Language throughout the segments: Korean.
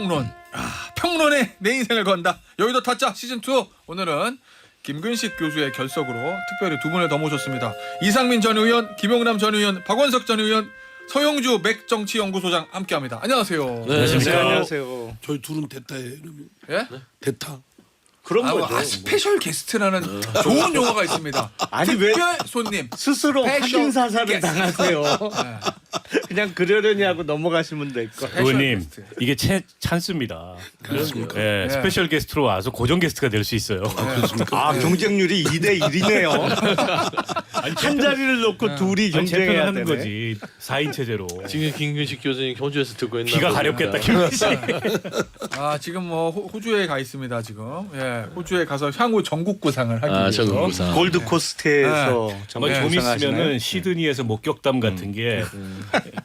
평론. 평론에 내 인생을 건다. 여의도 타짜 시즌2. 오늘은 김근식 교수의 결석으로 특별히 두 분을 더 모셨습니다. 이상민 전 의원, 김용남 전 의원, 박원석 전 의원, 서영주 맥정치연구소장 함께합니다. 안녕하세요. 네, 안녕하세요. 저희 둘은 대타예요. 이러면. 예? 대타. 그런 거죠. 스페셜 게스트라는 좋은 용어가 있습니다. 아니 왜 특별 손님. 스스로 스페셜 확인 사살을 게스트. 당하세요? 네. 그냥 그러려니 하고 넘어가시면 될 거. 스페셜 의원님 게스트. 이게 찬스입니다. 그렇습니까? 네, 스페셜 게스트로 와서 고정 게스트가 될 수 있어요. 그렇습니까? 아 경쟁률이 2대 1이네요. 한 자리를 놓고 둘이 경쟁해야 하는 되네. 거지. 4인 체제로. 지금 김근식 교수님 호주에서 듣고 있나 기가 보다. 가렵겠다 김씨. 지금 뭐 호주에 가 있습니다. 지금. 예, 호주에 가서 향후 전국구상을 하기 위해서. 전국구상. 골드코스트에서 정말 좀 조상하시네. 있으면은 시드니에서 목격담 같은 게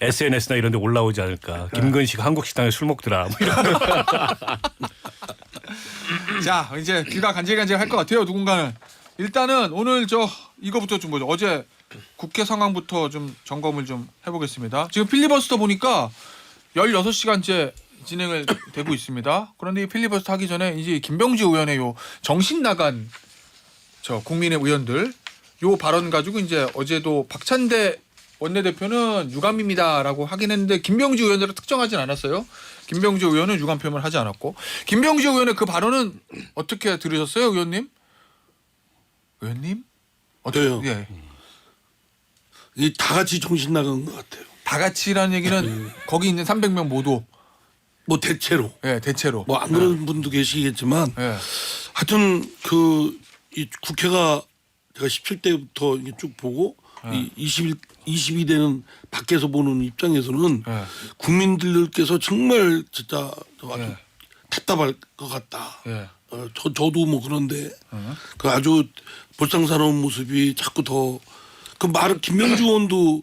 SNS나 이런 데 올라오지 않을까. 김근식 한국 식당에 술 먹더라. 뭐 이런 자, 이제 귀가 간질간질 할 것 같아요. 누군가는. 일단은 오늘 이거부터 좀 보죠. 어제 국회 상황부터 좀 점검을 좀 해보겠습니다. 지금 필리버스터 보니까 16시간째 진행을 되고 있습니다. 그런데 이 필리버스터 하기 전에 이제 김병지 의원의 요 정신 나간 국민의 의원들 요 발언 가지고 이제 어제도 박찬대 원내대표는 유감입니다라고 하긴 했는데 김병지 의원으로 특정하진 않았어요. 김병지 의원은 유감 표명을 하지 않았고 김병지 의원의 그 발언은 어떻게 들으셨어요, 의원님? 의원님? 저요. 예. 이 다 같이 정신 나간 것 같아요. 다 같이라는 얘기는 거기 있는 300명 모두 뭐 대체로. 예, 대체로. 뭐 안 그런 분도 계시겠지만 예. 하여튼 이 국회가 제가 17대부터 쭉 보고 이 22대는 밖에서 보는 입장에서는 예. 국민들께서 정말 진짜 아주 예. 답답할 것 같다. 예. 저도 뭐 그런데 그 아주 볼상사나운 모습이 자꾸 더 그 말을 김명주 의원도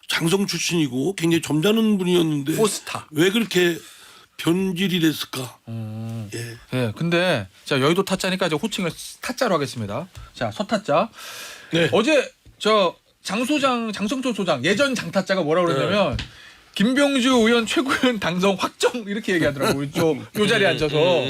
장성 출신이고 굉장히 점잖은 분이었는데 포스타. 왜 그렇게 변질이 됐을까? 예. 예. 근데 자, 여의도 타짜니까 이제 호칭을 타짜로 하겠습니다. 자, 서타짜. 네. 어제 장성철 소장 예전 장타짜가 뭐라 그러냐면 김병주 의원 최고위원 당선 확정 이렇게 얘기하더라고요. 요 자리에 앉아서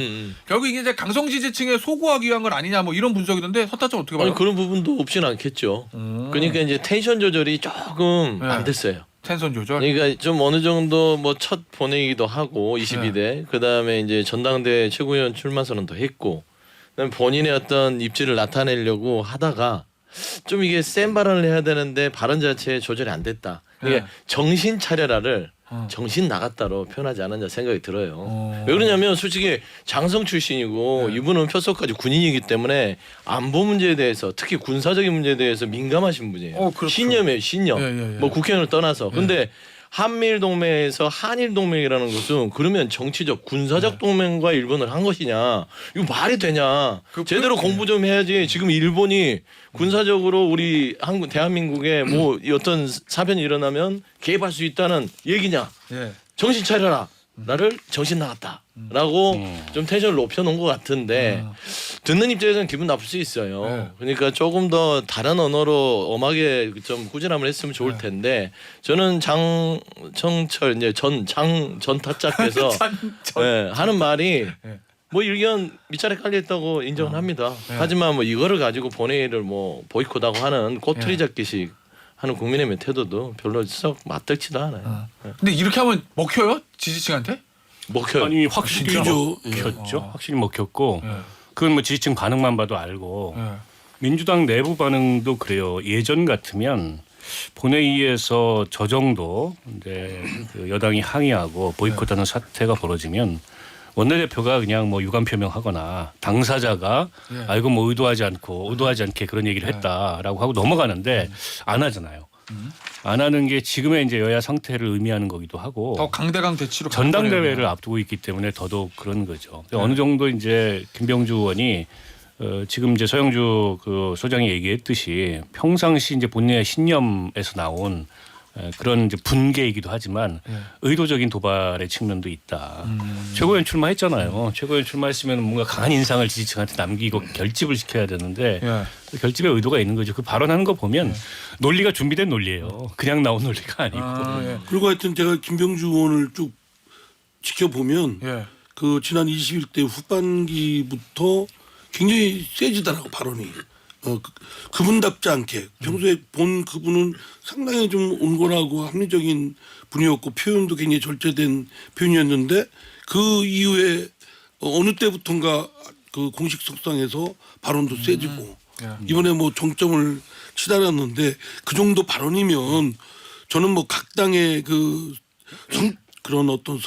결국 이게 이제 강성 지지층에 소구하기 위한 건 아니냐 뭐 이런 분석이던데 서타짜 어떻게 봐요? 아니 그런 부분도 없진 않겠죠. 그러니까 이제 텐션 조절이 조금 네. 안 됐어요. 텐션 조절. 그러니까 좀 어느 정도 뭐 첫 본회의도 하고 22대 그다음에 이제 전당대 최고위원 출마 선언도 했고 그다음에 본인의 어떤 입지를 나타내려고 하다가 좀 이게 센 발언을 해야 되는데 발언 자체에 조절이 안 됐다. 이게 네. 정신 차려라를 정신 나갔다로 표현하지 않았냐 생각이 들어요. 어. 왜 그러냐면 솔직히 장성 출신이고 이분은 표석까지 군인이기 때문에 안보 문제에 대해서 특히 군사적인 문제에 대해서 민감하신 분이에요. 그렇죠. 신념이에요, 신념. 예. 뭐 국회의원을 떠나서. 근데 한미일 동맹에서 한일 동맹이라는 것은 그러면 정치적 군사적 동맹과 일본을 한 것이냐 이거 말이 되냐 제대로 공부 좀 해야지. 지금 일본이 군사적으로 우리 한국 대한민국에 뭐 어떤 사변이 일어나면 개입할 수 있다는 얘기냐. 예. 정신 차려라. 나를 정신 나갔다라고 좀 텐션을 높여놓은 것 같은데 듣는 입장에서는 기분 나쁠 수 있어요. 네. 그러니까 조금 더 다른 언어로 엄하게 좀 꾸준함을 했으면 좋을 텐데 저는 장청철 이제 전 타짜께서 하는 말이 뭐 일견 밑자리 깔려 있다고 인정을 합니다. 하지만 뭐 이거를 가지고 본회의를 뭐 보이콧하고 하는 꼬투리 잡기식 하는 국민의힘의 태도도 별로 썩 맞득치도 않아요. 근데 이렇게 하면 먹혀요? 지지층한테? 먹혀요. 아니 확실히 그죠. 먹혔죠. 확실히 먹혔고 예. 그건 뭐 지지층 반응만 봐도 알고 예. 민주당 내부 반응도 그래요. 예전 같으면 본회의에서 저 정도 이제 그 여당이 항의하고 보이콧하는 사태가 벌어지면 원내대표가 그냥 뭐 유감 표명하거나 당사자가 이거 뭐 의도하지 않게 그런 얘기를 했다라고 하고 넘어가는데 안 하잖아요. 안 하는 게 지금의 이제 여야 상태를 의미하는 거기도 하고 더 강대강 대치로 전당대회를 앞두고 있기 때문에 더더욱 그런 거죠. 어느 정도 이제 김병주 의원이 지금 이제 서영주 그 소장이 얘기했듯이 평상시 이제 본인의 신념에서 나온 그런 이제 분개이기도 하지만 의도적인 도발의 측면도 있다. 최고위원 출마했잖아요. 최고위원 출마했으면 뭔가 강한 인상을 지지층한테 남기고 결집을 시켜야 되는데 그 결집의 의도가 있는 거죠. 그 발언하는 거 보면 논리가 준비된 논리예요. 그냥 나온 논리가 아니고. 그리고 하여튼 제가 김병주 의원을 쭉 지켜보면 그 지난 21대 후반기부터 굉장히 세지더라고 발언이. 그분답지 않게 평소에 본 그분은 상당히 좀 온건하고 합리적인 분이었고 표현도 굉장히 절제된 표현이었는데 그 이후에 어느 때부턴가 그 공식 석상에서 발언도 세지고 이번에 뭐 정점을 치달았는데 그 정도 발언이면 저는 뭐 각 당의 그런 어떤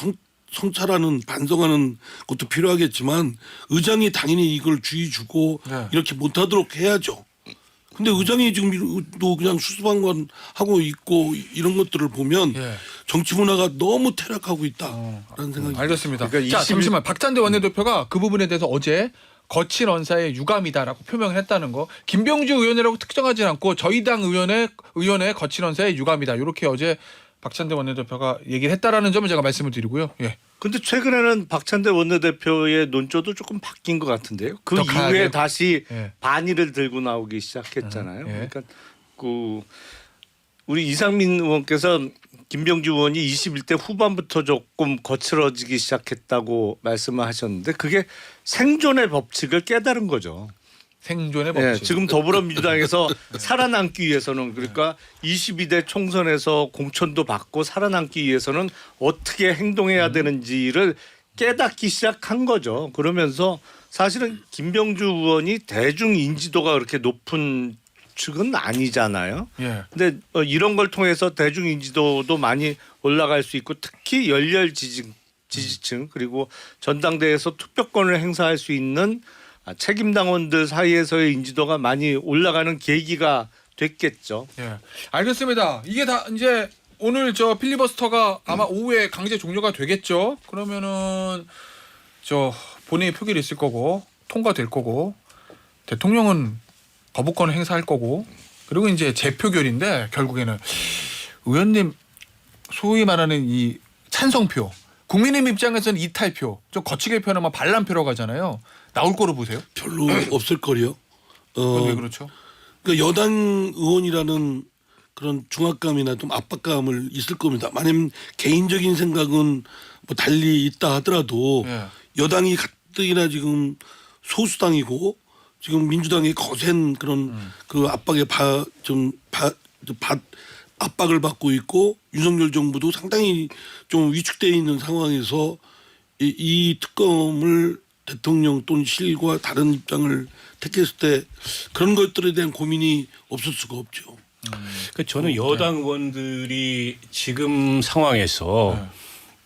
성찰하는 반성하는 것도 필요하겠지만 의장이 당연히 이걸 주의 주고 네. 이렇게 못하도록 해야죠. 근데 의장이 지금 또 그냥 수수방관 하고 있고 이런 것들을 보면 예. 정치 문화가 너무 퇴락하고 있다라는 생각이 알겠습니다. 그러니까 자, 잠시만. 박찬대 원내대표가 그 부분에 대해서 어제 거친 언사의 유감이다라고 표명을 했다는 거. 김병주 의원이라고 특정하지 않고 저희 당 의원의 거친 언사의 유감이다. 이렇게 어제 박찬대 원내대표가 얘기를 했다라는 점을 제가 말씀을 드리고요. 예. 근데 최근에는 박찬대 원내대표의 논조도 조금 바뀐 것 같은데요. 그 더 이후에 강하게? 다시 예. 반의를 들고 나오기 시작했잖아요. 예. 그러니까 그 우리 이상민 의원께서 김병주 의원이 21대 후반부터 조금 거칠어지기 시작했다고 말씀을 하셨는데 그게 생존의 법칙을 깨달은 거죠. 생존의 예, 법칙. 지금 더불어민주당에서 살아남기 위해서는 그러니까 22대 총선에서 공천도 받고 살아남기 위해서는 어떻게 행동해야 되는지를 깨닫기 시작한 거죠. 그러면서 사실은 김병주 의원이 대중 인지도가 그렇게 높은 측은 아니잖아요. 예. 근데 이런 걸 통해서 대중 인지도도 많이 올라갈 수 있고 특히 열렬 지지층 그리고 전당대회에서 투표권을 행사할 수 있는 책임 당원들 사이에서의 인지도가 많이 올라가는 계기가 됐겠죠. 예. 알겠습니다. 이게 다 이제 오늘 저 필리버스터가 아마 오후에 강제 종료가 되겠죠. 그러면은 저 본회의 표결이 있을 거고 통과될 거고 대통령은 거부권을 행사할 거고 그리고 이제 재표결인데 결국에는 의원님 소위 말하는 이 찬성표 국민의힘 입장에서는 이탈표 좀 거치게 표현하면 반란표라고 하잖아요. 나올 거로 보세요? 별로 없을 거요. 왜 그렇죠? 그러니까 여당 의원이라는 그런 중압감이나 좀 압박감을 있을 겁니다. 만약 개인적인 생각은 뭐 달리 있다 하더라도 예. 여당이 가뜩이나 지금 소수당이고 지금 민주당이 거센 그런 그 압박에 압박을 받고 있고 윤석열 정부도 상당히 좀 위축되어 있는 상황에서 이 특검을 대통령 또는 실과 다른 입장을 택했을 때 그런 것들에 대한 고민이 없을 수가 없죠. 그 저는 여당 의원들이 지금 상황에서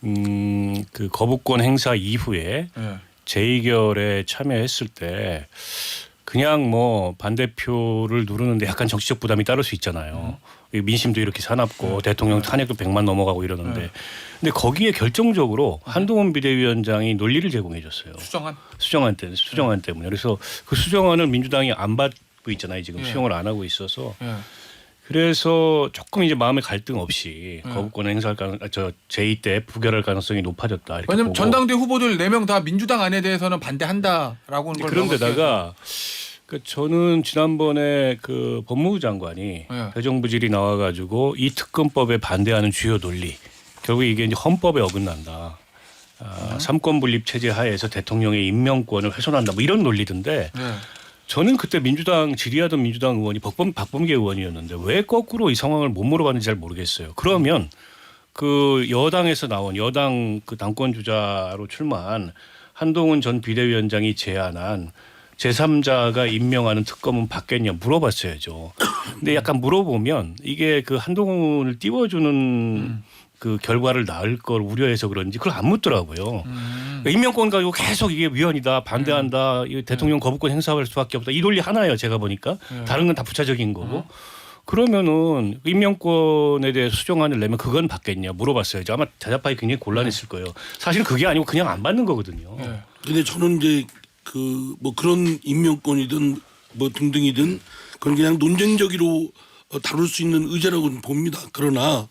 그 거부권 행사 이후에 예. 재의결에 참여했을 때 그냥 뭐 반대표를 누르는데 약간 정치적 부담이 따를 수 있잖아요. 민심도 이렇게 사납고 대통령 탄핵도 100만 넘어가고 이러는데 근데 거기에 결정적으로 한동훈 비대위원장이 논리를 제공해 줬어요. 수정안 때문에. 그래서 그 수정안을 민주당이 안 받고 있잖아요. 지금 수용을 안 하고 있어서. 그래서 조금 이제 마음의 갈등 없이 거부권 행사할 제2 때 부결할 가능성이 높아졌다. 이렇게 왜냐면 보고. 전당대 후보들 4명 다 민주당 안에 대해서는 반대한다라고 하는 걸 그런데다가 저는 지난번에 그 법무부 장관이 대정부 질의 나와가지고 이 특검법에 반대하는 주요 논리 결국 이게 이제 헌법에 어긋난다. 삼권 분립 체제 하에서 대통령의 임명권을 훼손한다. 뭐 이런 논리던데. 저는 그때 민주당 질의하던 민주당 의원이 박범계 의원이었는데 왜 거꾸로 이 상황을 못 물어봤는지 잘 모르겠어요. 그러면 그 여당에서 나온 여당 그 당권 주자로 출마한 한동훈 전 비대위원장이 제안한 제3자가 임명하는 특검은 받겠냐 물어봤어야죠. 근데 약간 물어보면 이게 그 한동훈을 띄워주는 그 결과를 낳을 걸 우려해서 그런지 그걸 안 묻더라고요. 그러니까 임명권 가지고 계속 이게 위헌이다, 반대한다, 대통령 거부권 행사할 수밖에 없다. 이 논리 하나예요. 제가 보니까 다른 건 다 부차적인 거고. 그러면은 임명권에 대해 수정안을 내면 그건 받겠냐 물어봤어야죠. 아마 대답하기 굉장히 곤란했을 거예요. 사실은 그게 아니고 그냥 안 받는 거거든요. 근데 저는 이제 그 뭐 그런 임명권이든 뭐 등등이든 그건 그냥 논쟁적으로 다룰 수 있는 의제라고는 봅니다. 그러나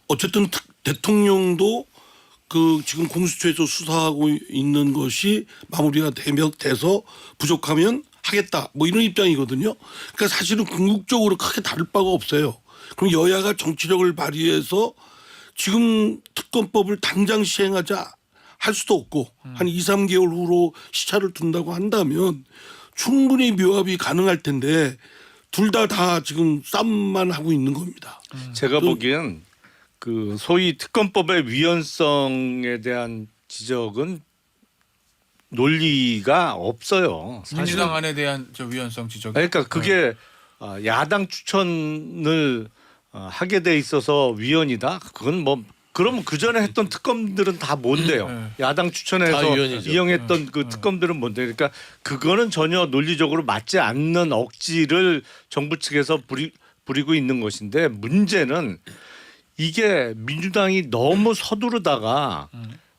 어쨌든 대통령도 그 지금 공수처에서 수사하고 있는 것이 마무리가 돼서 부족하면 하겠다 뭐 이런 입장이거든요. 그러니까 사실은 궁극적으로 크게 다를 바가 없어요. 그럼 여야가 정치력을 발휘해서 지금 특검법을 당장 시행하자 할 수도 없고 한 2, 3개월 후로 시차를 둔다고 한다면 충분히 묘합이 가능할 텐데 둘 다 지금 싸움만 하고 있는 겁니다. 제가 보기엔 그 소위 특검법의 위헌성에 대한 지적은 논리가 없어요. 민주당 안에 대한 저 위헌성 지적. 그러니까 그게 야당 추천을 하게 돼 있어서 위헌이다. 그건 뭐 그러면 그 전에 했던 특검들은 다 뭔데요? 야당 다 추천해서 위헌이죠. 이용했던 그 특검들은 뭔데? 그러니까 그거는 전혀 논리적으로 맞지 않는 억지를 정부 측에서 부리고 있는 것인데 문제는 이게 민주당이 너무 서두르다가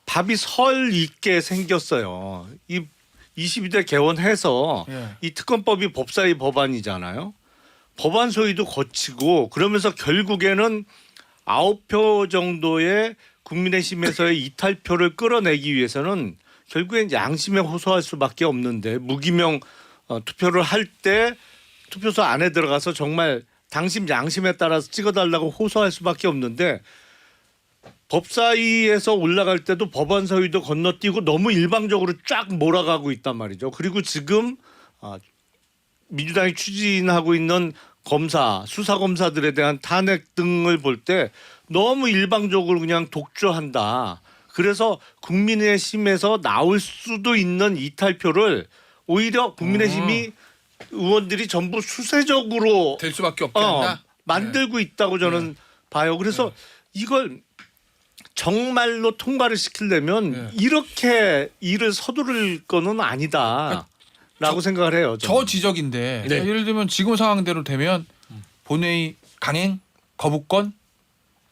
밥이 설 있게 생겼어요. 이 22대 개원해서 예. 이 특검법이 법사위 법안이잖아요. 법안 소위도 거치고 그러면서 결국에는 9표 정도의 국민의힘에서의 이탈표를 끌어내기 위해서는 결국엔 양심에 호소할 수밖에 없는데 무기명 투표를 할 때 투표소 안에 들어가서 정말 당심 양심에 따라서 찍어달라고 호소할 수밖에 없는데 법사위에서 올라갈 때도 법안 소위도 건너뛰고 너무 일방적으로 쫙 몰아가고 있단 말이죠. 그리고 지금 민주당이 추진하고 있는 검사, 수사 검사들에 대한 탄핵 등을 볼 때 너무 일방적으로 그냥 독주한다. 그래서 국민의힘에서 나올 수도 있는 이탈표를 오히려 국민의힘이 의원들이 전부 수세적으로 될 수밖에 없겠다. 만들고 있다고 저는 봐요. 그래서 이걸 정말로 통과를 시키려면 이렇게 일을 서두를 거는 아니다라고 생각을 해요. 저는. 저 지적인데 네. 예를 들면 지금 상황대로 되면 본회의 강행, 거부권,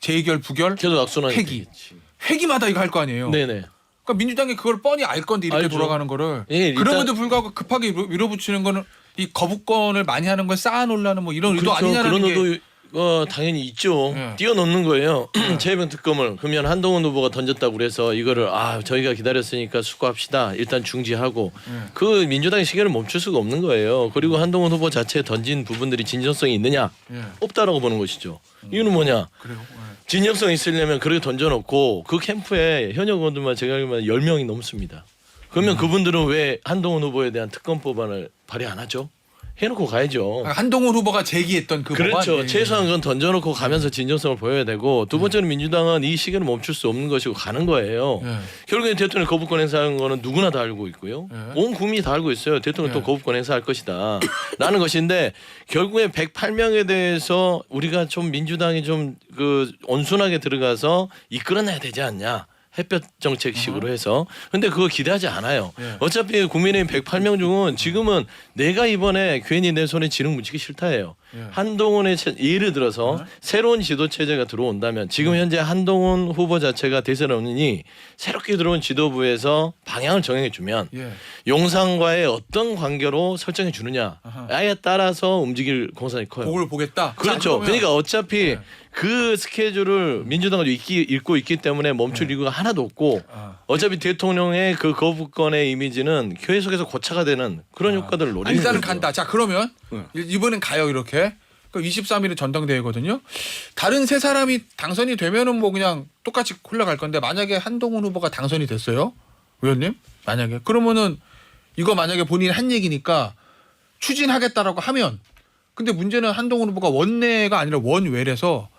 재의결, 부결, 계속 악순환이 회기. 되겠지. 회기마다 이거 할 거 아니에요. 네네. 그러니까 민주당이 그걸 뻔히 알 건데 이렇게 알죠. 돌아가는 거를 예, 일단- 그럼에도 불구하고 급하게 밀어붙이는 거는 이 거부권을 많이 하는 걸 쌓아놓으려는 뭐 이런 의도 아니냐는 그런 게 의도 당연히 있죠. 예. 뛰어넘는 거예요. 재해병 특검을 그러면 한동훈 후보가 던졌다고 그래서 이거를 저희가 기다렸으니까 수고합시다. 일단 중지하고 그 민주당의 시계를 멈출 수가 없는 거예요. 그리고 한동훈 후보 자체에 던진 부분들이 진정성이 있느냐? 예. 없다라고 보는 것이죠. 이유는 뭐냐? 그래요. 진정성 있으려면 그렇게 던져놓고 그 캠프에 현역 의원들만 제가 알기로는 10명이 넘습니다. 그러면 그분들은 왜 한동훈 후보에 대한 특검 법안을 발의 안 하죠? 해놓고 가야죠. 한동훈 후보가 제기했던 그 그렇죠. 법안. 예. 최소한 그건 던져놓고 가면서 진정성을 보여야 되고 두 번째는 민주당은 이 시기를 멈출 수 없는 것이고 가는 거예요. 예. 결국에 대통령 거부권 행사하는 거는 누구나 다 알고 있고요. 예. 온 국민이 다 알고 있어요. 대통령 또 예. 거부권 행사할 것이다. 라는 것인데 결국에 108명에 대해서 우리가 좀 민주당이 좀 그 온순하게 들어가서 이끌어내야 되지 않냐. 햇볕 정책식으로 해서. 근데 그거 기대하지 않아요. 예. 어차피 국민의힘 108명 중은 지금은 내가 이번에 괜히 내 손에 지능 묻히기 싫다예요. 예. 한동훈의 예를 들어서 새로운 지도 체제가 들어온다면 지금 현재 한동훈 후보 자체가 대선에 없느니 새롭게 들어온 지도부에서 방향을 정해 주면 예. 용산과의 어떤 관계로 설정해 주느냐에 따라서 움직일 공산이 커요. 복을 보겠다. 그렇죠. 자, 그러면- 그러니까 어차피 그 스케줄을 민주당은 읽고 있기 때문에 멈출 이유가 하나도 없고 어차피 대통령의 그 거부권의 이미지는 계속해서 고차가 되는 그런 효과들을 노리는 일단은 거죠. 간다. 자 그러면 이번엔 가요 이렇게. 그 23일에 전당대회거든요. 다른 세 사람이 당선이 되면은 뭐 그냥 똑같이 흘러갈 건데 만약에 한동훈 후보가 당선이 됐어요, 의원님? 만약에 그러면은 이거 만약에 본인이 한 얘기니까 추진하겠다라고 하면 근데 문제는 한동훈 후보가 원내가 아니라 원외래서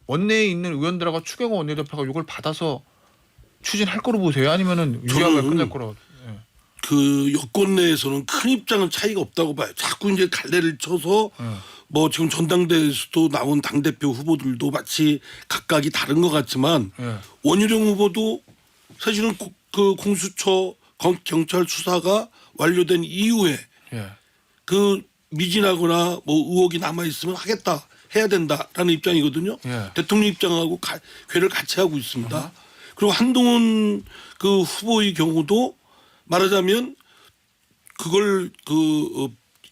원내에 있는 의원들하고 추경호 원내대표가 이걸 받아서 추진할 거로 보세요? 아니면은 유리하게 저는 끝날 거로? 그 여권 내에서는 큰 입장은 차이가 없다고 봐요. 자꾸 이제 갈래를 쳐서 뭐 지금 전당대회에서도 나온 당대표 후보들도 마치 각각이 다른 것 같지만 예. 원희룡 후보도 사실은 그 공수처 경찰 수사가 완료된 이후에 예. 그 미진하거나 뭐 의혹이 남아 있으면 하겠다 해야 된다라는 입장이거든요. 예. 대통령 입장하고 궤를 같이 하고 있습니다. 그리고 한동훈 그 후보의 경우도 말하자면 그걸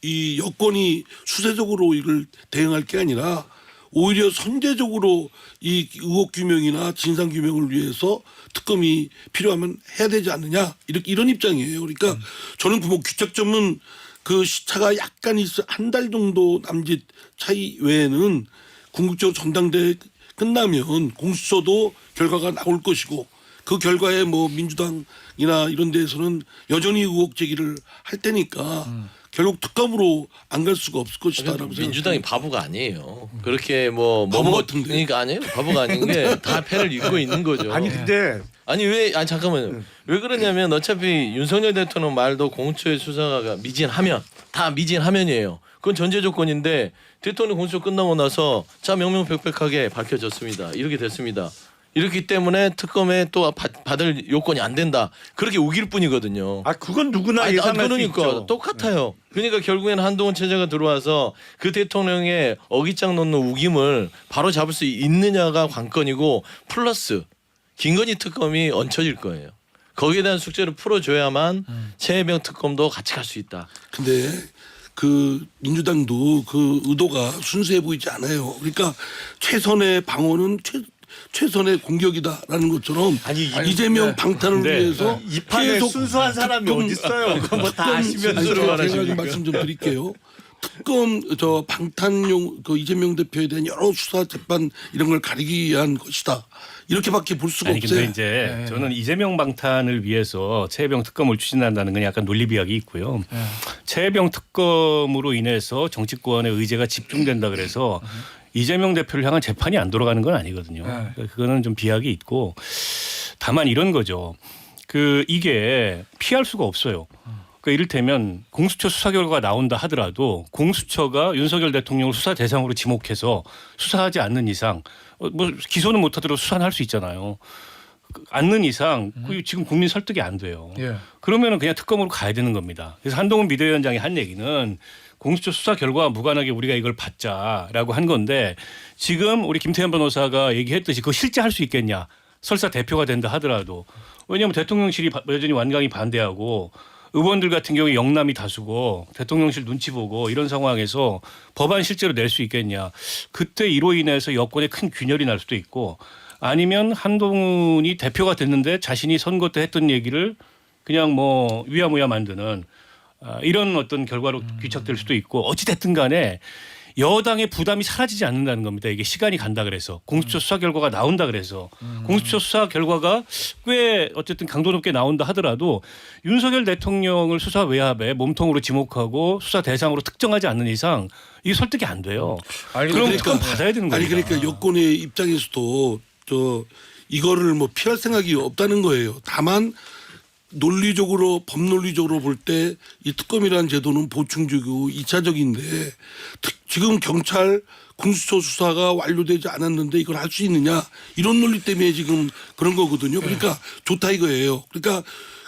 이 여권이 수세적으로 이걸 대응할 게 아니라 오히려 선제적으로 이 의혹 규명이나 진상 규명을 위해서 특검이 필요하면 해야 되지 않느냐 이런 입장이에요. 그러니까 저는 뭐 규칙점은 그 시차가 약간 있어 한 달 정도 남짓 차이 외에는 궁극적으로 전당대회 끝나면 공수처도 결과가 나올 것이고 그 결과에 뭐 민주당이나 이런 데에서는 여전히 의혹 제기를 할 테니까 결국 특검으로 안 갈 수가 없을 것이다라고 생각합니다. 민주당이 바보가 아니에요. 그렇게 뭐 바보 같은데. 그러니까 아니에요. 바보가 아닌 게 다 패를 잇고 있는 거죠. 아니 근데 아니 잠깐만요. 왜 그러냐면 어차피 윤석열 대통령 말도 공수처의 수사가 미진하면 다 미진하면이에요. 그건 전제 조건인데 대통령 공수처 끝나고 나서 자 명명백백하게 밝혀졌습니다. 이렇게 됐습니다. 이렇기 때문에 특검에 또 받을 요건이 안 된다. 그렇게 우길 뿐이거든요. 아 그건 누구나 예상할 수 그러니까 있죠. 똑같아요. 그러니까 결국에는 한동훈 체제가 들어와서 그 대통령의 어깃장 놓는 우김을 바로 잡을 수 있느냐가 관건이고 플러스 김건희 특검이 얹혀질 거예요. 거기에 대한 숙제를 풀어줘야만 최혜병 특검도 같이 갈 수 있다. 근데 그 민주당도 그 의도가 순수해 보이지 않아요. 그러니까 최선의 방어는 최선의 공격이다라는 것처럼 아니, 이재명 네. 방탄을 네. 위해서 이 판에 계속 순수한 사람이 어디 있어요? 그거 뭐 다 아시면서 제가 좀 말씀 좀 드릴게요. 특검 저 방탄용 그 이재명 대표에 대한 여러 수사 재판 이런 걸 가리기 위한 것이다. 이렇게밖에 볼 수가 아니 없어요. 근데 이제 저는 이재명 방탄을 위해서 최혜병 특검을 추진한다는 건 약간 논리비약이 있고요. 최혜병 특검으로 인해서 정치권의 의제가 집중된다 그래서 이재명 대표를 향한 재판이 안 돌아가는 건 아니거든요. 그러니까 그거는 좀 비약이 있고 다만 이런 거죠. 그 이게 피할 수가 없어요. 그러니까 이를테면 공수처 수사 결과가 나온다 하더라도 공수처가 윤석열 대통령을 수사 대상으로 지목해서 수사하지 않는 이상 뭐 기소는 못하더라도 수사는 할 수 있잖아요. 않는 이상 그 지금 국민 설득이 안 돼요. 예. 그러면은 그냥 특검으로 가야 되는 겁니다. 그래서 한동훈 비대위원장이 한 얘기는 공수처 수사 결과와 무관하게 우리가 이걸 받자라고 한 건데 지금 우리 김태현 변호사가 얘기했듯이 그거 실제 할 수 있겠냐. 설사 대표가 된다 하더라도. 왜냐하면 대통령실이 여전히 완강히 반대하고 의원들 같은 경우에 영남이 다수고 대통령실 눈치 보고 이런 상황에서 법안 실제로 낼 수 있겠냐. 그때 이로 인해서 여권에 큰 균열이 날 수도 있고 아니면 한동훈이 대표가 됐는데 자신이 선거 때 했던 얘기를 그냥 뭐 위야무야 만드는 이런 어떤 결과로 귀착될 수도 있고 어찌됐든 간에 여당의 부담이 사라지지 않는다는 겁니다. 이게 시간이 간다 그래서 공수처 수사 결과가 나온다 그래서 공수처 수사 결과가 꽤 어쨌든 강도 높게 나온다 하더라도 윤석열 대통령을 수사 외압에 몸통으로 지목하고 수사 대상으로 특정하지 않는 이상 이게 설득이 안 돼요. 그럼 특검 받아야 되는 거예요. 아니 그러니까 여권의 입장에서도 저 이거를 뭐 피할 생각이 없다는 거예요. 다만 논리적으로 법논리적으로 볼 때 이 특검이라는 제도는 보충적이고 2차적인데 지금 경찰 공수처 수사가 완료되지 않았는데 이걸 할 수 있느냐 이런 논리 때문에 지금 그런 거거든요. 그러니까 좋다 이거예요. 그러니까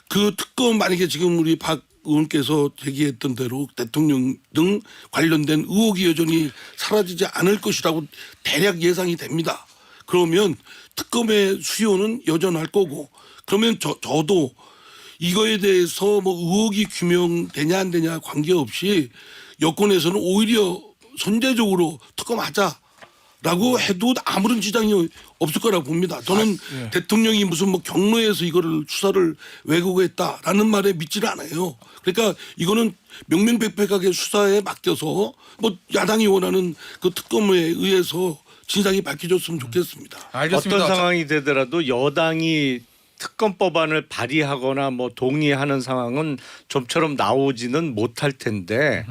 그 특검 만약에 지금 우리 박 의원께서 제기했던 대로 대통령 등 관련된 의혹이 여전히 사라지지 않을 것이라고 대략 예상이 됩니다. 그러면 특검의 수요는 여전할 거고 그러면 저도 이거에 대해서 뭐 의혹이 규명되냐 안 되냐 관계없이 여권에서는 오히려 선제적으로 특검하자라고 해도 아무런 지장이 없을 거라고 봅니다. 저는 대통령이 무슨 뭐 경로에서 이거를 수사를 왜곡했다라는 말에 믿지를 않아요. 그러니까 이거는 명명백백하게 수사에 맡겨서 뭐 야당이 원하는 그 특검에 의해서 진상이 밝혀졌으면 좋겠습니다. 알겠습니다. 어떤 상황이 되더라도 여당이 특검법안을 발의하거나 뭐 동의하는 상황은 좀처럼 나오지는 못할 텐데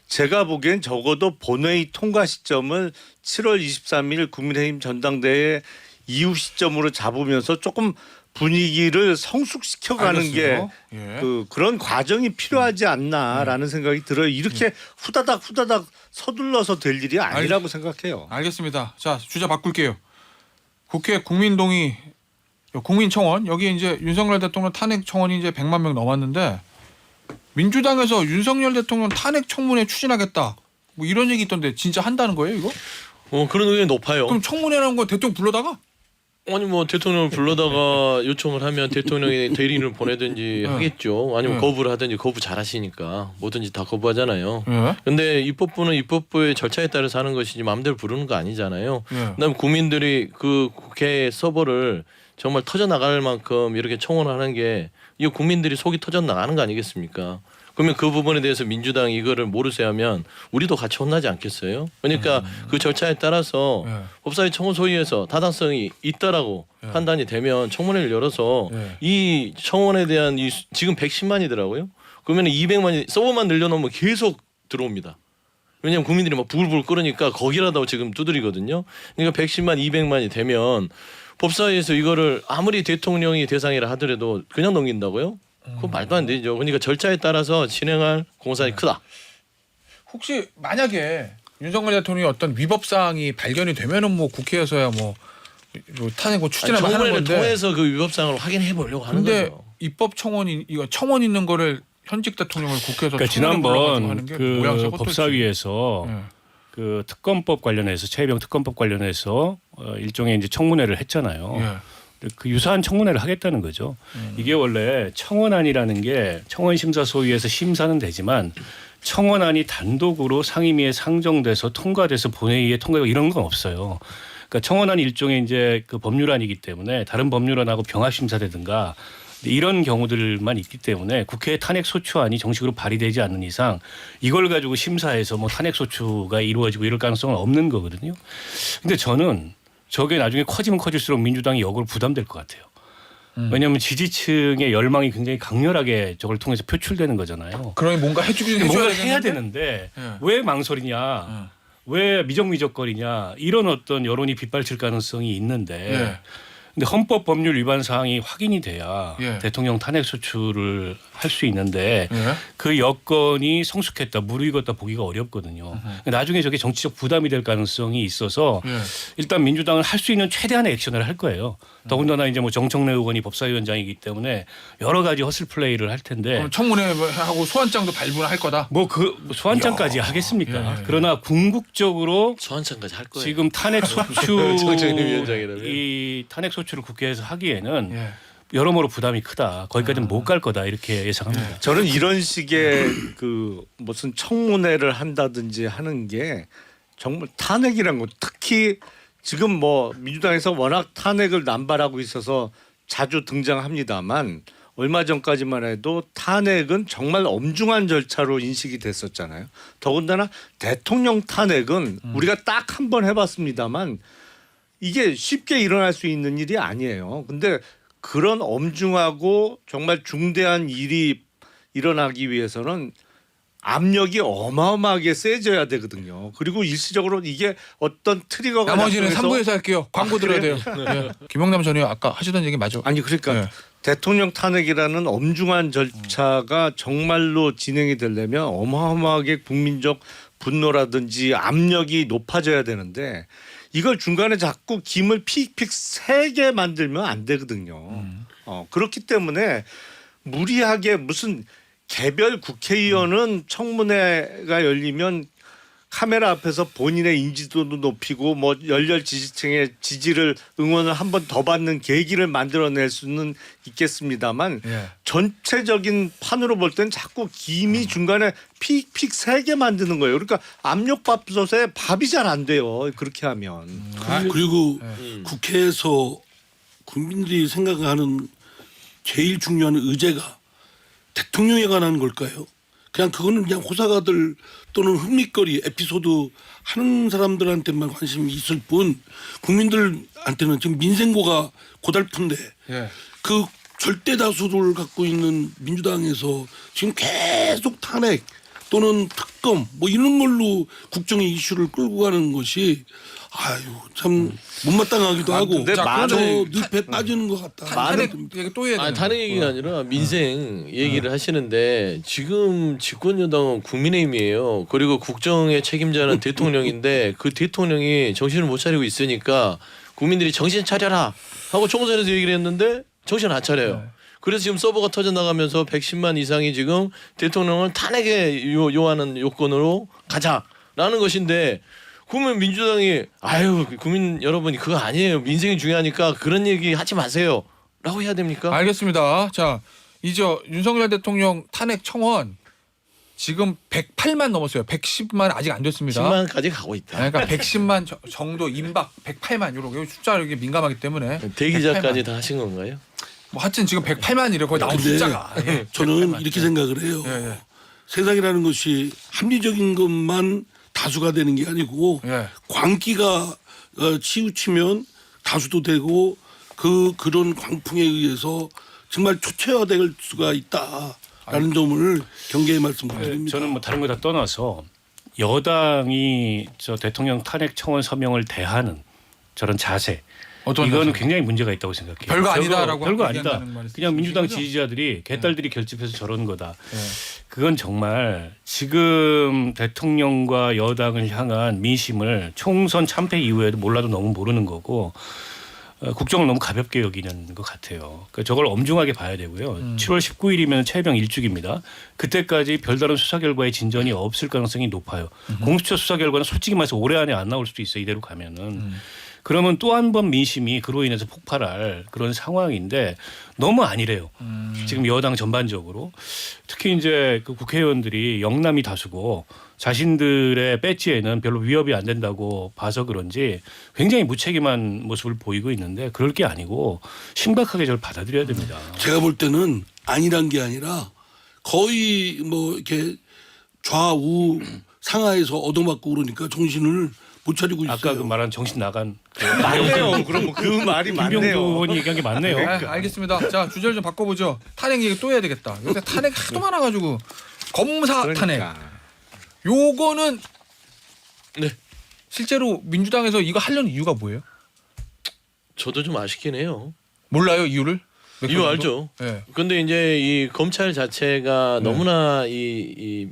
제가 보기엔 적어도 본회의 통과 시점을 7월 23일 국민의힘 전당대회 이후 시점으로 잡으면서 조금 분위기를 성숙시켜가는 게 알겠어요. 예. 그런 과정이 필요하지 않나라는 생각이 들어요. 이렇게 후다닥 서둘러서 될 일이 아니라고 생각해요. 알겠습니다. 자 주제 바꿀게요. 국회 국민동의 국민청원 여기 이제 윤석열 대통령 탄핵 청원이 이제 100만 명 넘었는데 민주당에서 윤석열 대통령 탄핵 청문회 추진하겠다 뭐 이런 얘기 있던데 진짜 한다는 거예요 이거? 그런 의견이 높아요. 그럼 청문회라는 거 대통령 불러다가? 아니 뭐 대통령을 불러다가 요청을 하면 대통령이 대리인을 보내든지 하겠죠. 아니면 거부를 하든지 거부 잘하시니까 뭐든지 다 거부하잖아요. 예. 근데 입법부는 입법부의 절차에 따라서 하는 것이지 마음대로 부르는 거 아니잖아요. 예. 그다음에 국민들이 그 국회 서버를 정말 터져 나갈 만큼 이렇게 청원하는 게 이거 국민들이 속이 터져 나가는 거 아니겠습니까? 그러면 그 부분에 대해서 민주당이 이거를 모르쇠 하면 우리도 같이 혼나지 않겠어요? 그러니까 그 절차에 따라서 예. 법사위 청원 소위에서 타당성이 있다라고 예. 판단이 되면 청문회를 열어서 예. 이 청원에 대한 지금 110만이더라고요. 그러면 200만이 서버만 늘려놓으면 계속 들어옵니다. 왜냐하면 국민들이 막 부글부글 끓으니까 거기라도 지금 두드리거든요. 그러니까 110만, 200만이 되면 법사위에서 이거를 아무리 대통령이 대상이라 하더라도 그냥 넘긴다고요? 그건 말도 안 되죠. 그러니까 절차에 따라서 진행할 공사이 크다. 혹시 만약에 윤석열 대통령이 어떤 위법 사항이 발견이 되면은 뭐 국회에서야 뭐 탄핵 뭐 추진하면 하는 청문회를 건데. 통해서 그 위법 사항을 확인해 보려고 하는 근데 거죠. 입법 청원이 이거 청원 있는 거를 현직 대통령을 국회에서 그러니까 청원해 보려고 지난번 하는 게 그 모양새 어떨지. 법사위에서 예. 그 특검법 관련해서 최혜병 특검법 관련해서 일종의 이제 청문회를 했잖아요. 예. 그 유사한 청문회를 하겠다는 거죠. 이게 원래 청원안이라는 게 청원심사소위에서 심사는 되지만 청원안이 단독으로 상임위에 상정돼서 통과돼서 본회의에 통과되고 이런 건 없어요. 그러니까 청원안이 일종의 이제 그 법률안이기 때문에 다른 법률안하고 병합 심사되든가 이런 경우들만 있기 때문에 국회 탄핵 소추안이 정식으로 발의되지 않는 이상 이걸 가지고 심사해서 뭐 탄핵 소추가 이루어지고 이럴 가능성은 없는 거거든요. 근데 저는 저게 나중에 커지면 커질수록 민주당이 역으로 부담될 것 같아요. 왜냐하면 지지층의 열망이 굉장히 강렬하게 저걸 통해서 표출되는 거잖아요. 그러니 뭔가 해주긴 뭔가 해줘야 해야 되는데. 되는데 예. 왜 망설이냐, 왜 미적미적거리냐 이런 어떤 여론이 빗발칠 가능성이 있는데 예. 근데 헌법 법률 위반 사항이 확인이 돼야 예. 대통령 탄핵 소추를 할 수 있는데 예. 그 여건이 성숙했다 무르익었다 보기가 어렵거든요. 나중에 저게 정치적 부담이 될 가능성이 있어서 예. 일단 민주당은 할 수 있는 최대한의 액션을 할 거예요. 더군다나 이제 뭐 정청래 의원이 법사위원장이기 때문에 여러 가지 허슬 플레이를 할 텐데 그럼 청문회하고 소환장도 발부할 거다. 뭐 그 소환장까지 하겠습니까? 예. 그러나 궁극적으로 소환장까지 할 거예요. 지금 탄핵 정청래 위원장이라면. 이 탄핵 소추를 국회에서 하기에는 예. 여러모로 부담이 크다. 거기까지는 못 갈 거다 이렇게 예상합니다. 저는 이런 식의 그 무슨 청문회를 한다든지 하는 게 정말 탄핵이란 거 특히 지금 뭐 민주당에서 워낙 탄핵을 남발하고 있어서 자주 등장합니다만 얼마 전까지만 해도 탄핵은 정말 엄중한 절차로 인식이 됐었잖아요. 더군다나 대통령 탄핵은 우리가 딱 한 번 해봤습니다만 이게 쉽게 일어날 수 있는 일이 아니에요. 근데 그런 엄중하고 정말 중대한 일이 일어나기 위해서는 압력이 어마어마하게 세져야 되거든요. 그리고 일시적으로 이게 어떤 트리거가 나머지는 작동해서 3부에서 할게요. 광고 들어야 돼요. 예. 김영남 전 의원 아까 하시던 얘기 맞아. 아니 그러니까 예. 대통령 탄핵이라는 엄중한 절차가 정말로 진행이 되려면 어마어마하게 국민적 분노라든지 압력이 높아져야 되는데 이걸 중간에 자꾸 김을 픽픽 세게 만들면 안 되거든요. 그렇기 때문에 무리하게 무슨 개별 국회의원은 청문회가 열리면 카메라 앞에서 본인의 인지도도 높이고 뭐 열렬 지지층의 지지를 응원을 한 번 더 받는 계기를 만들어낼 수는 있겠습니다만 예. 전체적인 판으로 볼 땐 자꾸 김이 중간에 픽픽 세게 만드는 거예요. 그러니까 압력밥솥에 밥이 잘 안 돼요. 그렇게 하면. 그리고 국회에서 국민들이 생각하는 제일 중요한 의제가 대통령에 관한 걸까요? 그냥 그거는 그냥 호사가들 또는 흥미거리 에피소드 하는 사람들한테만 관심이 있을 뿐 국민들한테는 지금 민생고가 고달픈데 예. 그 절대 다수를 갖고 있는 민주당에서 지금 계속 탄핵 또는 특검 뭐 이런 걸로 국정의 이슈를 끌고 가는 것이 아유 참 못마땅하기도 하고 근데 저 늪에 빠지는 것 같다. 탄핵 얘기 또 해야 돼요. 아니, 탄핵 얘기가 아니라 민생 얘기를 하시는데 지금 집권 여당은 국민의힘이에요. 그리고 국정의 책임자는 대통령인데 그 대통령이 정신을 못 차리고 있으니까 국민들이 정신 차려라 하고 총선에서 얘기를 했는데 정신 안 차려요. 그래서 지금 서버가 터져 나가면서 110만 이상이 지금 대통령을 탄핵에 요하는 요건으로 가자라는 것인데 그러면 민주당이 아유 국민 여러분이 그거 아니에요. 민생이 중요하니까 그런 얘기 하지 마세요. 라고 해야 됩니까? 알겠습니다. 자, 이제 윤석열 대통령 탄핵 청원 지금 108만 넘었어요. 110만 아직 안 됐습니다. 10만까지 가고 있다. 그러니까 110만 정도 임박 108만 이렇게 숫자 이렇게 민감하기 때문에 대기자까지 108만. 다 하신 건가요? 뭐 하여튼 지금 108만이래 거의 나온 근데 숫자가. 예. 저는 이렇게 생각을 해요. 예, 예. 세상이라는 것이 합리적인 것만 다수가 되는 게 아니고 예. 광기가 치우치면 다수도 되고 그런 광풍에 의해서 정말 초체화될 수가 있다라는 점을 경계의 말씀드립니다. 저는 뭐 다른 거 다 떠나서 여당이 저 대통령 탄핵 청원 서명을 대하는 저런 자세 이거는 굉장히 문제가 있다고 생각해요. 별거 아니다라고 별거 아니다. 얘기한다는 말씀이시죠? 그냥 민주당 지지자들이 개딸들이 결집해서 저런 거다. 그건 정말 지금 대통령과 여당을 향한 민심을 총선 참패 이후에도 몰라도 너무 모르는 거고 국정을 너무 가볍게 여기는 것 같아요. 그러니까 저걸 엄중하게 봐야 되고요. 7월 19일이면 최혜병 일주기입니다. 그때까지 별다른 수사 결과에 진전이 없을 가능성이 높아요. 공수처 수사 결과는 솔직히 말해서 올해 안에 안 나올 수도 있어요. 이대로 가면은. 그러면 또 한 번 민심이 그로 인해서 폭발할 그런 상황인데 너무 아니래요. 지금 여당 전반적으로 특히 이제 그 국회의원들이 영남이 다수고 자신들의 배지에는 별로 위협이 안 된다고 봐서 그런지 굉장히 무책임한 모습을 보이고 있는데 그럴 게 아니고 심각하게 저를 받아들여야 됩니다. 제가 볼 때는 아니란 게 아니라 거의 뭐 이렇게 좌우 상하에서 얻어맞고 그러니까 정신을 못 차리고 있어요. 아까 그 말한 정신 나간 맞네요. 그럼 그 말이 김병주 맞네요. 의원이 얘기한 게 맞네요. 네, 알겠습니다. 자 주제를 좀 바꿔보죠. 탄핵 얘기 또 해야 되겠다. 요새 탄핵 하도 많아가지고 검사 그러니까. 탄핵. 요거는 네. 실제로 민주당에서 이거 하려는 이유가 뭐예요? 저도 좀 아쉽긴 해요. 몰라요 이유를? 몇 이유 정도? 알죠. 네. 근데 이제 이 검찰 자체가 너무나 이